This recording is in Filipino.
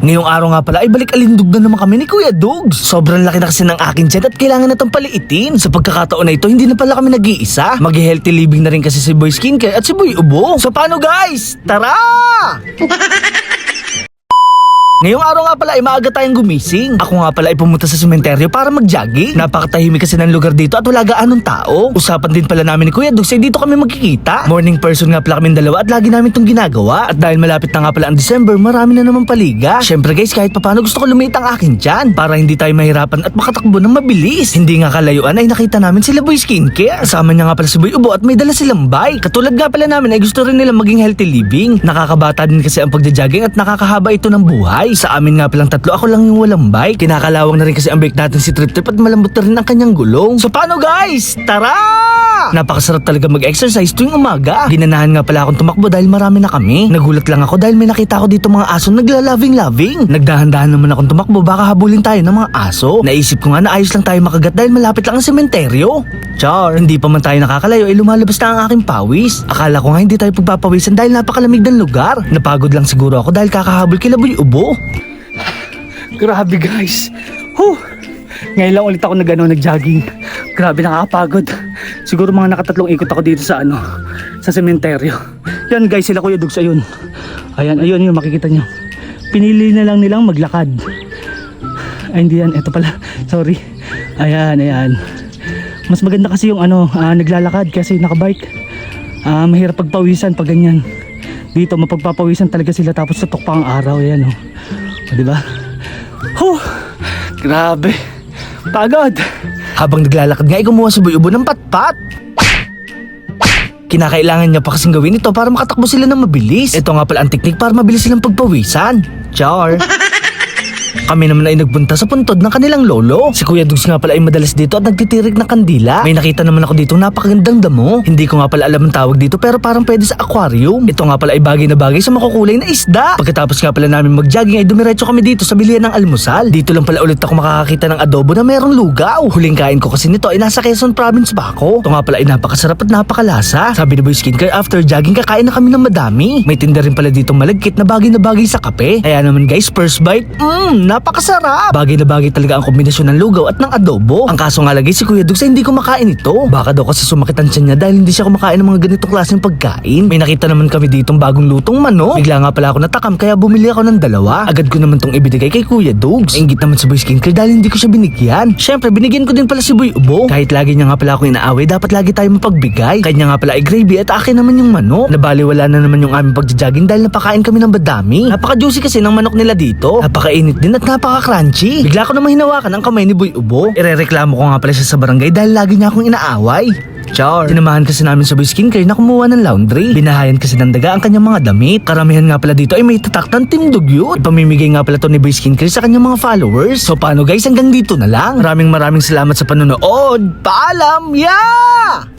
Ngayong araw nga pala ay balik alindog na naman kami ni Kuya Dogs. Sobrang laki na kasi ng aking tiyan at kailangan na itong paliitin. Sa pagkakataon na ito, hindi na pala kami nag-iisa. Mag-healthy living na rin kasi si Boy Skincare at si Boy Ubo. So paano guys? Tara! Ngayong araw nga pala ay maaga tayong gumising. Ako nga pala ay pumunta sa sementeryo para mag-jogging. Napakatahimik kasi ng lugar dito at wala gaanong tao. Usapan din pala namin ni Kuya Dogs ay dito kami magkikita. Morning person nga pala kaming dalawa at lagi namin itong ginagawa. At dahil malapit na nga pala ang December, marami na naman paliga. Syempre guys, kahit papano gusto ko lumit ang akin dyan para hindi tayo mahirapan at makatakbo ng mabilis. Hindi nga kalayuan ay nakita namin sila Boy Skincare. Kasama niya nga pala si Boy Ubo at may dala silang bike. Katulad nga pala namin ay gusto rin nila maging healthy living. Nakakabata din kasi ang pagja-jogging at nakakahaba ito ng buhay. Sa amin nga palang tatlo, ako lang yung walang bike. Kinakalawang na rin kasi ang bike natin si Trip Trip at malambot na rin ang kanyang gulong. So paano guys? Tara! Napakasarap talaga mag-exercise tuwing umaga. Ginanahan nga pala akong tumakbo dahil marami na kami. Nagulat lang ako dahil may nakita ko dito mga aso naglalaving-laving. Nagdahan-dahan naman akong tumakbo, baka habulin tayo ng mga aso. Naisip ko nga na ayos lang tayo makagat dahil malapit lang ang sementeryo. Char, hindi pa man tayo nakakalayo ay lumalabas na ang aking pawis. Akala ko nga hindi tayo pagpapawisan dahil napakalamig ng lugar. Napagod lang siguro ako dahil kakahabol kila Boy Ubo. Grabe guys. Ngayon lang ulit ako nag-jogging. Grabe, nakakapagod. Siguro mga nakatatlong ikot ako dito sa sa sementeryo. Yan guys, sila Kuya Dogs, ayun. Ayun yung makikita nyo. Pinili na lang nilang maglakad. Ay hindi yan, eto pala. Sorry. Ayan. Mas maganda kasi yung naglalakad kasi nakabike. Mahirap pagpawisan pag ganyan. Dito mapagpapawisan talaga sila tapos tutok pa ang araw. Ayan o diba? Grabe. Pagod. Habang naglalakad nga ay gumawa si Boy Ubo ng patpat. Kinakailangan niya pa kasing gawin ito para makatakbo sila ng mabilis. Ito nga pala ang teknik para mabilis silang pagpawisan. Char. Kami naman ay nagpunta sa puntod ng kanilang lolo. Si Kuya Dogs nga pala ay madalas dito at nagtitirik ng kandila. May nakita naman ako dito napakagandang damo. Hindi ko nga pala alam ang tawag dito pero parang pwede sa aquarium. Ito nga pala ay bagay na bagay sa makukulay na isda. Pagkatapos nga pala namin mag-jogging ay dumiretso kami dito sa bilihan ng almusal. Dito lang pala ulit ako makakakita ng adobo na merong lugaw. Huling kain ko kasi nito ay nasa Quezon Province pa ako. Ito nga pala ay napakasarap at napakalasa. Sabi ni Boy Skincare, after jogging kakain na kami ng madami. May tinda rin pala dito malagkit na bagay sa kape. Kaya naman guys, first bite, napakasarap! Bagay na bagay talaga ang kombinasyon ng lugaw at ng adobo. Ang kaso nga lagi si Kuya Dogs ay hindi kumakain ito. Baka daw kasi sumakit ang tiyan niya dahil hindi siya kumakain ng mga ganitong klaseng pagkain. May nakita naman kami ditong bagong lutong manok. Bigla nga pala ako natakam kaya bumili ako ng dalawa. Agad ko naman tong ibinigay kay Kuya Dogs. Ingit naman si Boy Skincare dahil hindi ko siya binigyan. Syempre binigyan ko din pala si Boy Ubo. Kahit lagi niya nga pala akong inaaway, dapat lagi tayo mapagbigay. Kanya nga pala ay gravy at akin naman yung manok. Nabaliwala na naman yung aming pagja-jogging dahil napakain kami ng badami. Napaka-juicy kasi ng manok nila dito. Napakainit din at napaka-crunchy. Bigla ko namang hinawakan ang kamay ni Boy Ubo. Irereklamo ko nga pala siya sa barangay dahil lagi niya akong inaaway. Char. Tinamahan kasi namin sa Boy Skincare na kumuha ng laundry. Binahayan kasi ng daga ang kanyang mga damit. Karamihan nga pala dito ay may tatak ng Team Dugyot. Ipamimigay nga pala to ni Boy Skincare sa kanyang mga followers. So paano guys, hanggang dito na lang. Maraming salamat sa panonood. Paalam! Yeah!